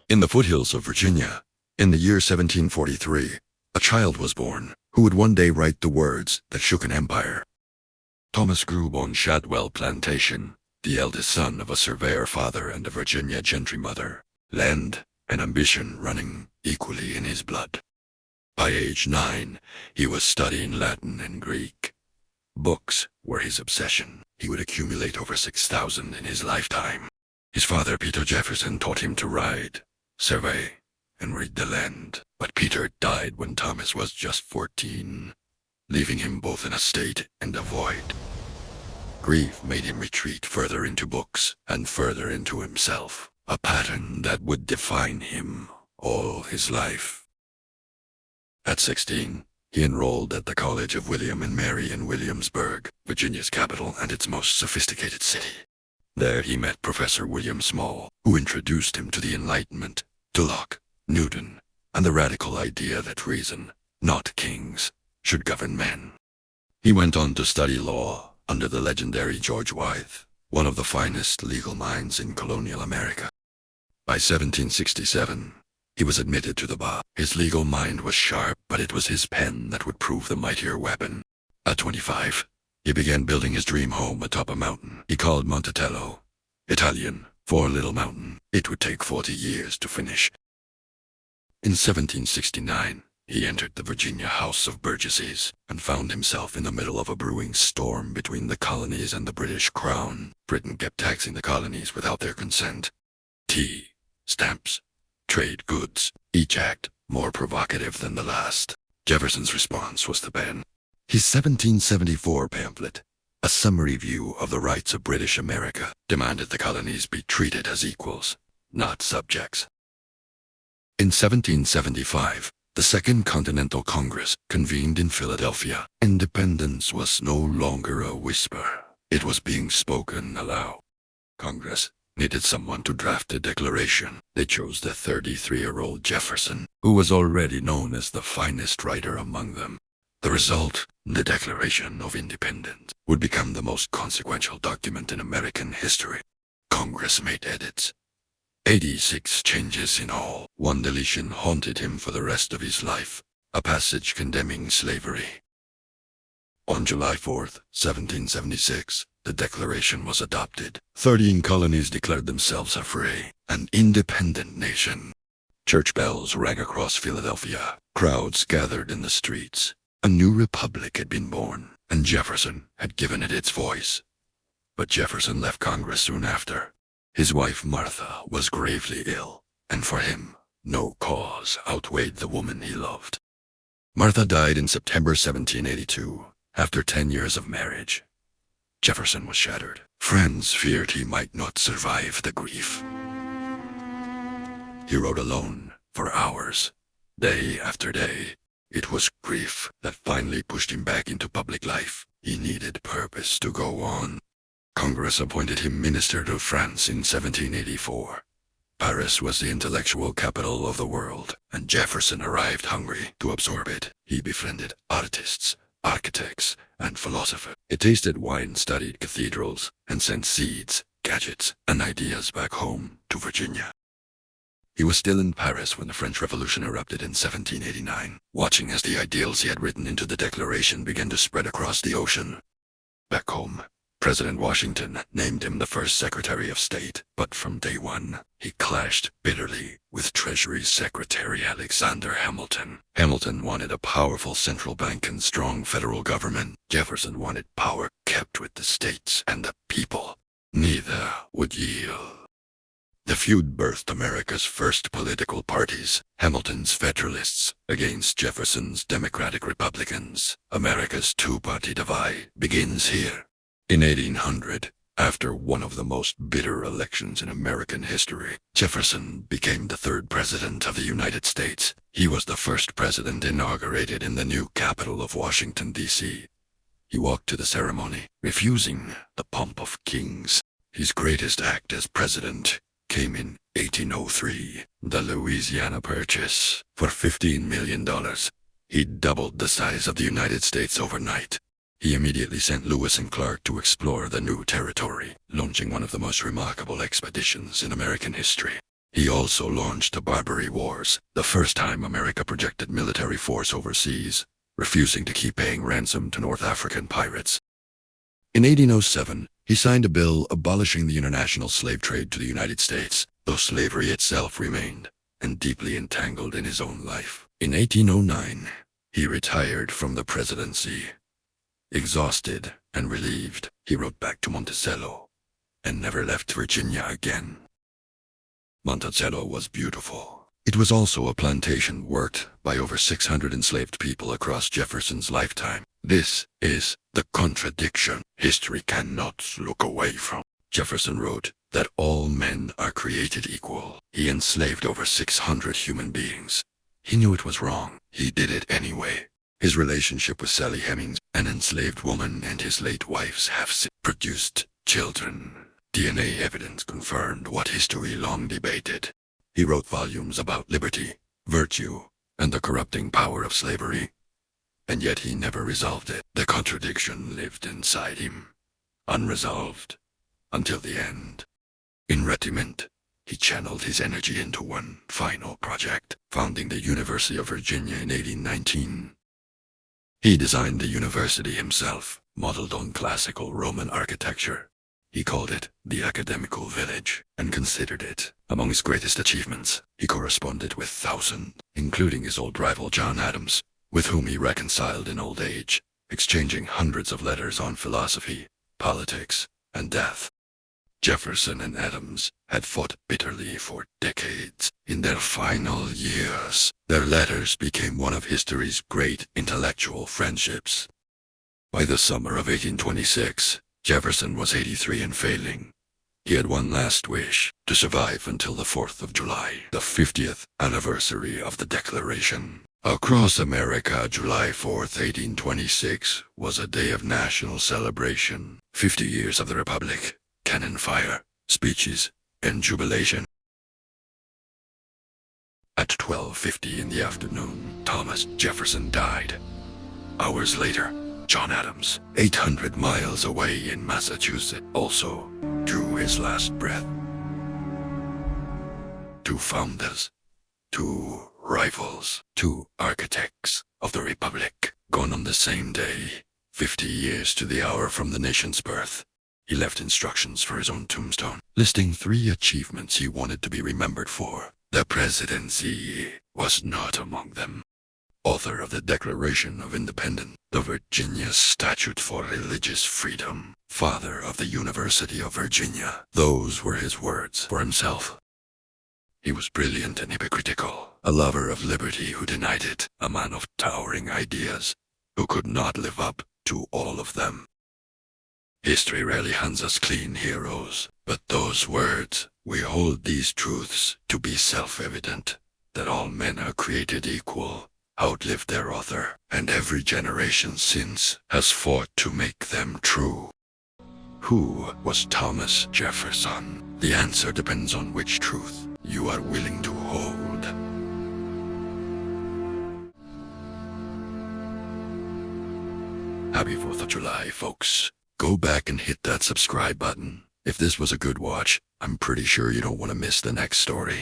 In the foothills of Virginia, in the year 1743, a child was born who would one day write the words that shook an empire. Thomas grew on Shadwell Plantation, the eldest son of a surveyor father and a Virginia gentry mother, land and ambition running equally in his blood. By age 9, he was studying Latin and Greek. Books were his obsession. He would accumulate over 6,000 in his lifetime. His father, Peter Jefferson, taught him to ride, survey, and read the land. But Peter died when Thomas was just 14, leaving him both in a state and a void. Grief made him retreat further into books and further into himself, a pattern that would define him all his life. At 16, he enrolled at the College of William and Mary in Williamsburg, Virginia's capital and its most sophisticated city. There he met Professor William Small, who introduced him to the Enlightenment, to Locke, Newton, and the radical idea that reason, not kings, should govern men. He went on to study law under the legendary George Wythe, one of the finest legal minds in colonial America. By 1767, he was admitted to the bar. His legal mind was sharp, but it was his pen that would prove the mightier weapon. At 25, he began building his dream home atop a mountain he called Monticello, Italian for Little Mountain. It would take 40 years to finish. In 1769, he entered the Virginia House of Burgesses and found himself in the middle of a brewing storm between the colonies and the British Crown. Britain kept taxing the colonies without their consent. Tea, stamps, trade goods, each act more provocative than the last. Jefferson's response was to ban his 1774 pamphlet, a summary view of the rights of British America, demanded the colonies be treated as equals, not subjects. In 1775, the Second Continental Congress convened in Philadelphia. Independence was no longer a whisper. It was being spoken aloud. Congress needed someone to draft a declaration. They chose the 33-year-old Jefferson, who was already known as the finest writer among them. The result, the Declaration of Independence, would become the most consequential document in American history. Congress made edits. 86 changes in all. One deletion haunted him for the rest of his life, a passage condemning slavery. On July 4, 1776, the Declaration was adopted. 13 colonies declared themselves a free and independent nation. Church bells rang across Philadelphia. Crowds gathered in the streets. A new republic had been born, and Jefferson had given it its voice. But Jefferson left Congress soon after. His wife Martha was gravely ill, and for him, no cause outweighed the woman he loved. Martha died in September 1782, after 10 years of marriage. Jefferson was shattered. Friends feared he might not survive the grief. He wrote alone for hours, day after day. It was grief that finally pushed him back into public life. He needed purpose to go on. Congress appointed him Minister to France in 1784. Paris was the intellectual capital of the world, and Jefferson arrived hungry to absorb it. He befriended artists, architects, and philosophers. He tasted wine, studied cathedrals, and sent seeds, gadgets, and ideas back home to Virginia. He was still in Paris when the French Revolution erupted in 1789, watching as the ideals he had written into the Declaration began to spread across the ocean. Back home, President Washington named him the first Secretary of State, but from day one, he clashed bitterly with Treasury Secretary Alexander Hamilton. Hamilton wanted a powerful central bank and strong federal government. Jefferson wanted power kept with the states and the people. Neither would yield. The feud birthed America's first political parties, Hamilton's Federalists against Jefferson's Democratic Republicans. America's two-party divide begins here. In 1800, after one of the most bitter elections in American history, Jefferson became the third president of the United States. He was the first president inaugurated in the new capital of Washington, D.C. He walked to the ceremony, refusing the pomp of kings. His greatest act as president came in 1803, the Louisiana Purchase, for $15 million. He doubled the size of the United States overnight. He immediately sent Lewis and Clark to explore the new territory, launching one of the most remarkable expeditions in American history. He also launched the Barbary Wars, the first time America projected military force overseas, refusing to keep paying ransom to North African pirates. In 1807, he signed a bill abolishing the international slave trade to the United States, though slavery itself remained, and deeply entangled in his own life. In 1809, he retired from the presidency. Exhausted and relieved, he wrote back to Monticello, and never left Virginia again. Monticello was beautiful. It was also a plantation worked by over 600 enslaved people across Jefferson's lifetime. This is the contradiction history cannot look away from. Jefferson wrote that all men are created equal. He enslaved over 600 human beings. He knew it was wrong. He did it anyway. His relationship with Sally Hemings, an enslaved woman, and his late wife's half produced children. DNA evidence confirmed what history long debated. He wrote volumes about liberty, virtue, and the corrupting power of slavery. And yet he never resolved it. The contradiction lived inside him, unresolved, until the end. In retirement, he channeled his energy into one final project, founding the University of Virginia in 1819. He designed the university himself, modeled on classical Roman architecture. He called it the academical village, and considered it among his greatest achievements. He corresponded with thousands, including his old rival John Adams, with whom he reconciled in old age, exchanging hundreds of letters on philosophy, politics, and death. Jefferson and Adams had fought bitterly for decades. In their final years, their letters became one of history's great intellectual friendships. By the summer of 1826, Jefferson was 83 and failing. He had one last wish, to survive until the 4th of July, the 50th anniversary of the Declaration. Across America, July 4th, 1826, was a day of national celebration. 50 years of the Republic, cannon fire, speeches, and jubilation. At 12:50 in the afternoon, Thomas Jefferson died. Hours later, John Adams, 800 miles away in Massachusetts, also drew his last breath. Two founders, two rivals, two architects of the Republic, gone on the same day, 50 years to the hour from the nation's birth. He left instructions for his own tombstone, listing 3 achievements he wanted to be remembered for. The presidency was not among them. Author of the Declaration of Independence, the Virginia Statute for Religious Freedom, father of the University of Virginia. Those were his words for himself. He was brilliant and hypocritical, a lover of liberty who denied it, a man of towering ideas, who could not live up to all of them. History rarely hands us clean heroes, but those words, we hold these truths to be self-evident, that all men are created equal, outlived their author, and every generation since has fought to make them true. Who was Thomas Jefferson? The answer depends on which truth you are willing to hold. Happy 4th of July, folks. Go back and hit that subscribe button. If this was a good watch, I'm pretty sure you don't want to miss the next story.